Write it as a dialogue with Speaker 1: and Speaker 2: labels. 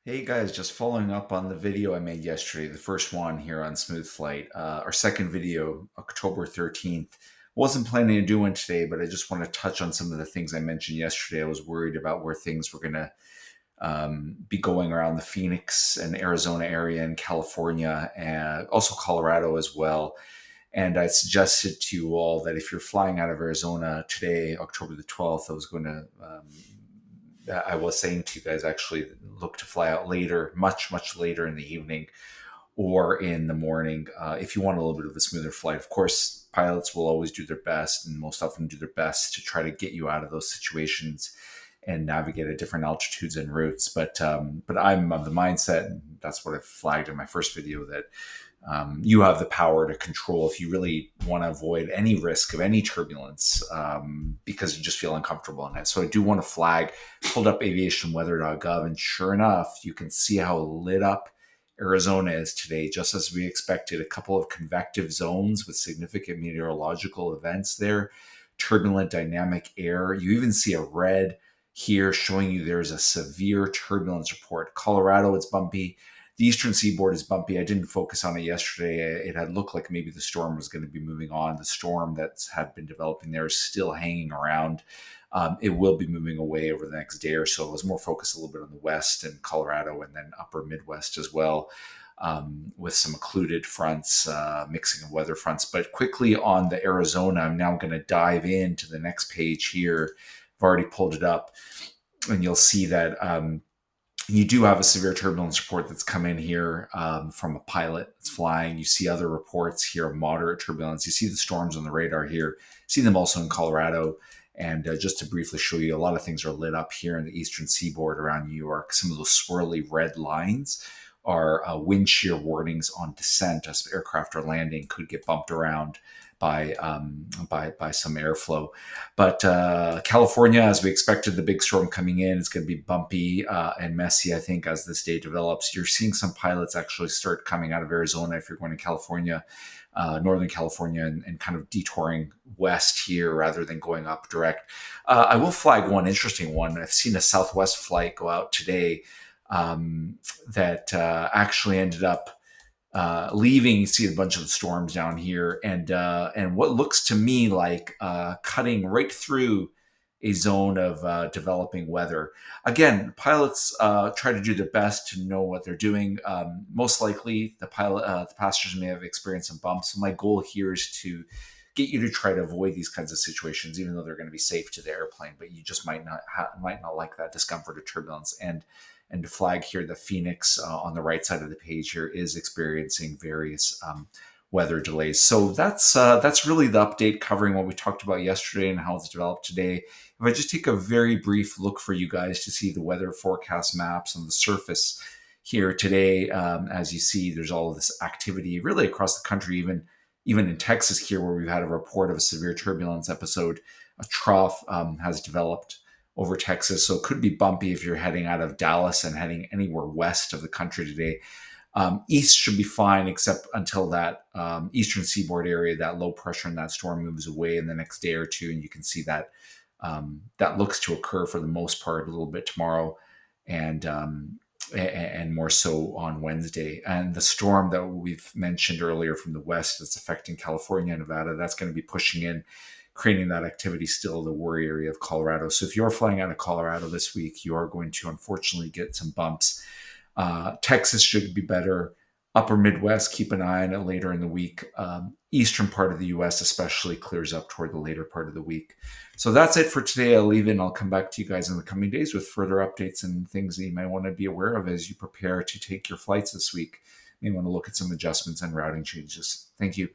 Speaker 1: Hey guys, just following up on the video I made yesterday, the first one here on Smooth Flight. Our second video, October 13th. Wasn't planning to do one today, but I just want to touch on some of the things I mentioned yesterday. I was worried about where things were going to be going around the Phoenix and Arizona area and California, and also Colorado as well. And I suggested to you all that if you're flying out of Arizona today, October the 12th, I was saying to you guys actually look to fly out later, much later in the evening or in the morning if you want a little bit of a smoother flight. Of course, pilots will always do their best and most often do their best to try to get you out of those situations and navigate at different altitudes and routes. But I'm of the mindset, and that's what I flagged in my first video, that you have the power to control if you really want to avoid any risk of any turbulence because you just feel uncomfortable in it. So I do want to flag, pulled up aviationweather.gov, and sure enough, you can see how lit up Arizona is today, just as we expected. A couple of convective zones with significant meteorological events there, turbulent dynamic air. You even see a red here showing you there's a severe turbulence report. Colorado, it's bumpy. The eastern seaboard is bumpy. I didn't focus on it yesterday. It had looked like maybe the storm was going to be moving on. The storm that had been developing there is still hanging around. It will be moving away over the next day or so. I was more focused a little bit on the west and Colorado and then upper Midwest as well, with some occluded fronts, mixing of weather fronts. But quickly on the Arizona, I'm now going to dive into the next page here. I've already pulled it up, and you'll see that you do have a severe turbulence report that's come in here from a pilot that's flying. You see other reports here of moderate turbulence. You see the storms on the radar here. See them also in Colorado. And just to briefly show you, a lot of things are lit up here in the eastern seaboard around New York. Some of those swirly red lines are wind shear warnings on descent as aircraft are landing, could get bumped around by some airflow. But California, as we expected, the big storm coming in, it's going to be bumpy and messy, I think, as this day develops. You're seeing some pilots actually start coming out of Arizona if you're going to California, Northern California, and kind of detouring west here rather than going up direct. I will flag one interesting one. I've seen a Southwest flight go out today that actually ended up leaving. You see a bunch of the storms down here, and what looks to me like cutting right through a zone of developing weather. Again, pilots try to do their best to know what they're doing. Most likely, the passengers may have experienced some bumps. So my goal here is to get you to try to avoid these kinds of situations, even though they're going to be safe to the airplane. But you just might not like that discomfort or turbulence. And to flag here, the Phoenix on the right side of the page here is experiencing various weather delays. So that's really the update covering what we talked about yesterday and how it's developed today. If I just take a very brief look for you guys to see the weather forecast maps on the surface here today, as you see, there's all of this activity really across the country, even in Texas here, where we've had a report of a severe turbulence episode. A trough has developed over Texas, so it could be bumpy if you're heading out of Dallas and heading anywhere west of the country today. East should be fine, except until that eastern seaboard area, that low pressure and that storm moves away in the next day or two, and you can see that that looks to occur for the most part a little bit tomorrow, and more so on Wednesday. And the storm that we've mentioned earlier from the west that's affecting California and Nevada, that's going to be pushing in, creating that activity still the worry area of Colorado. So if you're flying out of Colorado this week, you are going to unfortunately get some bumps. Texas should be better. Upper Midwest, keep an eye on it later in the week. Eastern part of the U.S. especially clears up toward the later part of the week. So that's it for today. I'll leave it and I'll come back to you guys in the coming days with further updates and things that you might want to be aware of as you prepare to take your flights this week. You may want to look at some adjustments and routing changes. Thank you.